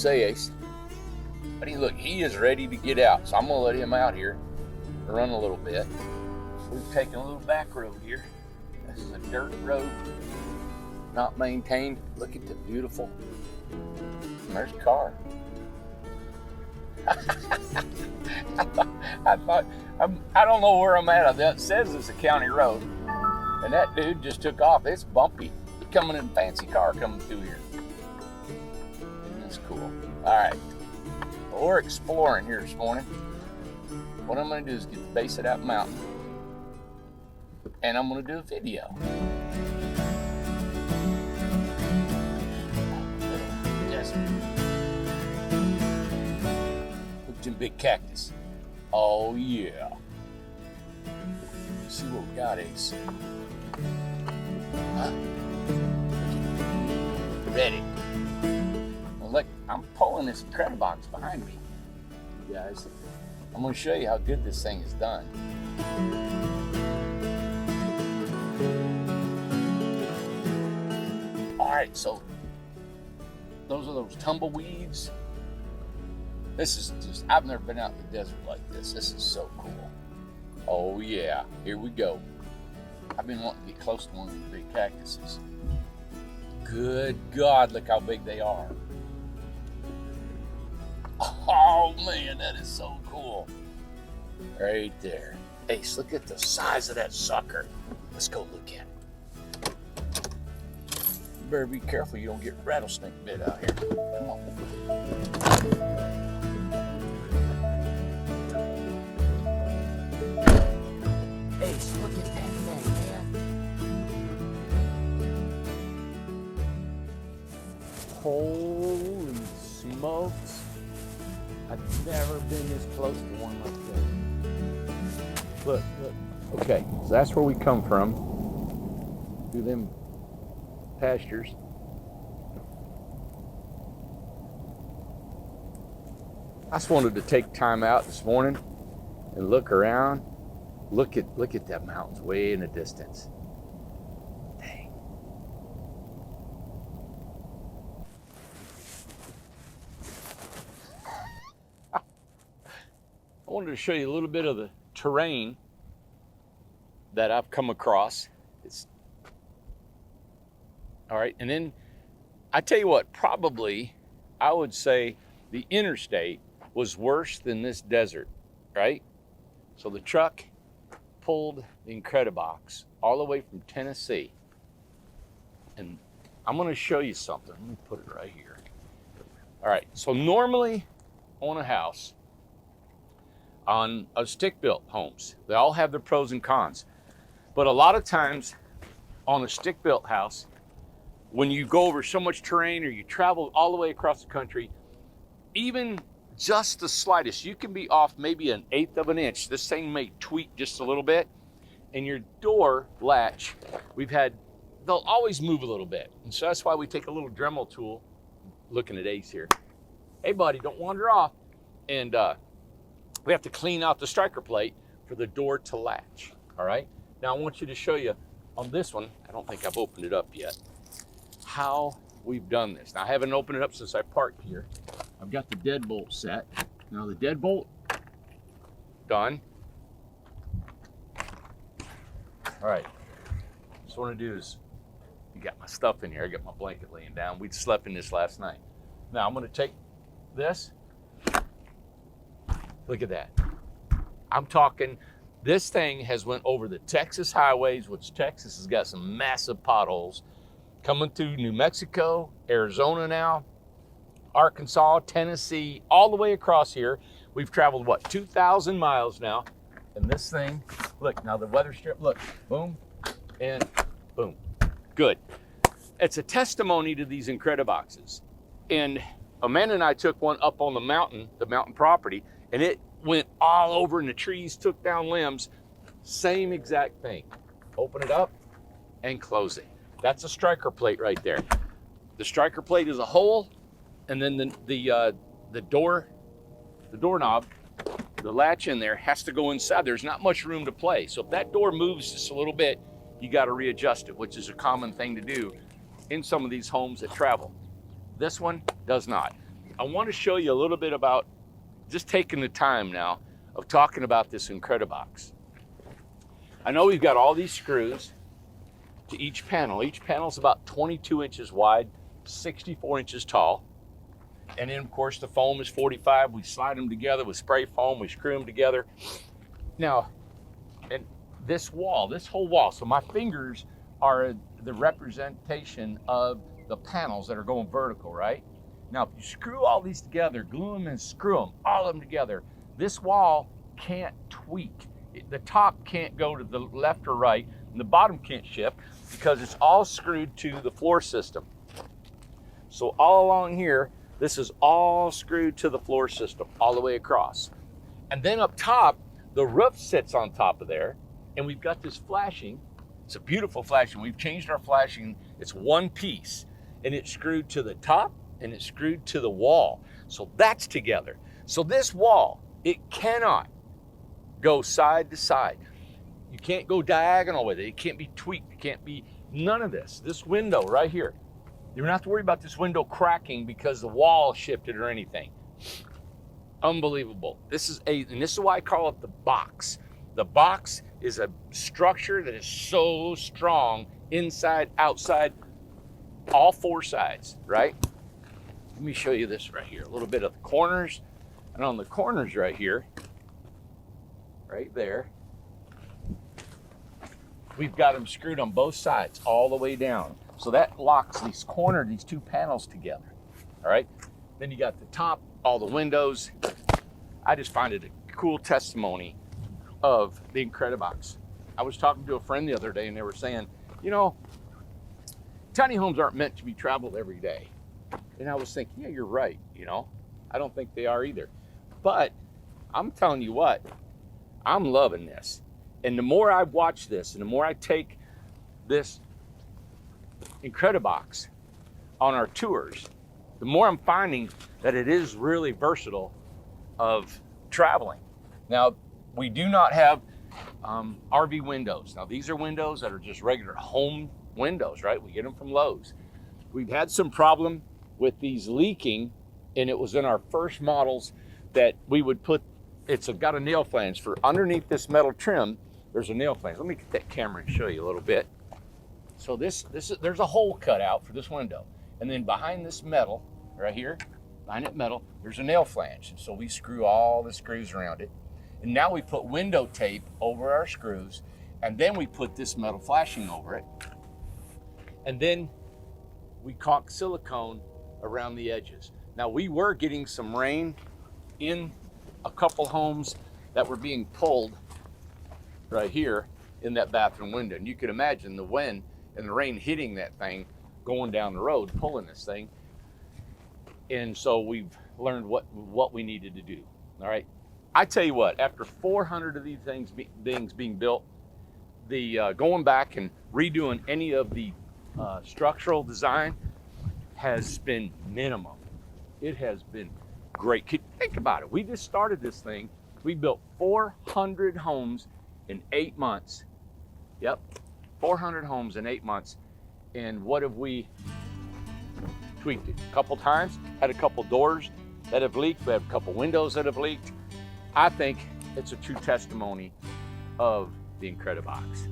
say, Ace? Buddy, look, he is ready to get out. So I'm gonna let him out here, run a little bit. We've taken a little back road here. This is a dirt road, not maintained. Look at the beautiful, and there's a car. I don't know where I'm at. It says it's a county road, and that dude just took off. It's bumpy. He's coming in a fancy car coming through here. Isn't this cool? All right, well, we're exploring here this morning. What I'm going to do is get the base of that mountain, and I'm going to do a video. Look at them big cactus. Oh yeah. Let's see what we got, Ace. Huh? Ready. Well, look, I'm pulling this INCRED-I-BOX behind me, you guys. I'm going to show you how good this thing is done. All right, so those are those tumbleweeds. This is just, I've never been out in the desert like this. This is so cool. Oh yeah, here we go. I've been wanting to get close to one of these big cactuses. Good God, look how big they are. Oh man, that is so cool. Right there. Ace, look at the size of that sucker. Let's go look at it. You better be careful you don't get rattlesnake bit out here. Come on. Ace, look at that thing, man. Holy smokes. I've never been this close to one like this. Look, look. Okay, so that's where we come from. Through them pastures. I just wanted to take time out this morning and look around. Look at that mountains way in the distance. Dang. I wanted to show you a little bit of the terrain that I've come across. All right, and then I tell you what, probably I would say the interstate was worse than this desert, right? So the truck pulled the INCRED-I-BOX all the way from Tennessee. And I'm gonna show you something. Let me put it right here. All right, so normally on a house, on a stick-built homes, they all have their pros and cons. But a lot of times on a stick-built house, when you go over so much terrain or you travel all the way across the country, even just the slightest, you can be off maybe 1/8 of an inch. This thing may tweak just a little bit, and your door latch, they'll always move a little bit. And so that's why we take a little Dremel tool, looking at Ace here. Hey buddy, don't wander off. And we have to clean out the striker plate for the door to latch, all right? Now I want you to show you on this one, I don't think I've opened it up yet, how we've done this. Now I haven't opened it up since I parked here. I've got the deadbolt set. Now the deadbolt, done. All right, so what I do is, you got my stuff in here. I got my blanket laying down. We slept in this last night. Now I'm gonna take this. Look at that. I'm talking, this thing has went over the Texas highways, which Texas has got some massive potholes, coming through New Mexico, Arizona now, Arkansas, Tennessee, all the way across here. We've traveled, what, 2,000 miles now. And this thing, look, now the weather strip, look, boom, and boom. Good. It's a testimony to these INCRED-I-BOXes. And Amanda and I took one up on the mountain property, and it went all over and the trees took down limbs. Same exact thing. Open it up and close it. That's a striker plate right there. The striker plate is a hole, and then the doorknob, the latch in there has to go inside. There's not much room to play. So if that door moves just a little bit, you got to readjust it, which is a common thing to do in some of these homes that travel. This one does not. I want to show you a little bit about just taking the time now of talking about this INCRED-I-BOX. I know we've got all these screws to each panel. Each panel is about 22 inches wide, 64 inches tall. And then of course the foam is 45. We slide them together with spray foam, we screw them together. Now, and this whole wall, so my fingers are the representation of the panels that are going vertical, right? Now, if you screw all these together, glue them and screw them, all of them together, this wall can't tweak. The top can't go to the left or right, and the bottom can't shift because it's all screwed to the floor system. So all along here, this is all screwed to the floor system, all the way across. And then up top, the roof sits on top of there, and we've got this flashing. It's a beautiful flashing. We've changed our flashing. It's one piece, and it's screwed to the top, and it's screwed to the wall. So that's together. So this wall, it cannot go side to side. You can't go diagonal with it. It can't be tweaked. It can't be none of this. This window right here, you don't have to worry about this window cracking because the wall shifted or anything. Unbelievable. And this is why I call it the box. The box is a structure that is so strong inside, outside, all four sides, right? Let me show you this right here. A little bit of the corners. And on the corners right here, right there, we've got them screwed on both sides all the way down. So that locks these two panels together, all right? Then you got the top, all the windows. I just find it a cool testimony of the INCRED-I-BOX. I was talking to a friend the other day and they were saying, you know, tiny homes aren't meant to be traveled every day. And I was thinking, yeah, you're right, you know? I don't think they are either. But I'm telling you what, I'm loving this. And the more I watch this and the more I take this INCRED-I-BOX on our tours, the more I'm finding that it is really versatile of traveling. Now, we do not have RV windows. Now, these are windows that are just regular home windows, right? We get them from Lowe's. We've had some problem with these leaking, and it was in our first models that we would put, it's got a nail flange for underneath this metal trim. There's a nail flange. Let me get that camera and show you a little bit. So there's a hole cut out for this window. And then behind this metal, right here, behind that metal, there's a nail flange. And so we screw all the screws around it. And now we put window tape over our screws, and then we put this metal flashing over it. And then we caulk silicone around the edges. Now, we were getting some rain in a couple homes that were being pulled right here in that bathroom window. And you can imagine the wind and the rain hitting that thing, going down the road, pulling this thing. And so we've learned what we needed to do, all right? I tell you what, after 400 of these things being built, the going back and redoing any of the structural design has been minimum. It has been great. Think about it. We just started this thing. We built 400 homes in 8 months. Yep, 400 homes in 8 months. And what have we tweaked it? A couple times, had a couple doors that have leaked. We have a couple windows that have leaked. I think it's a true testimony of the INCRED-I-BOX.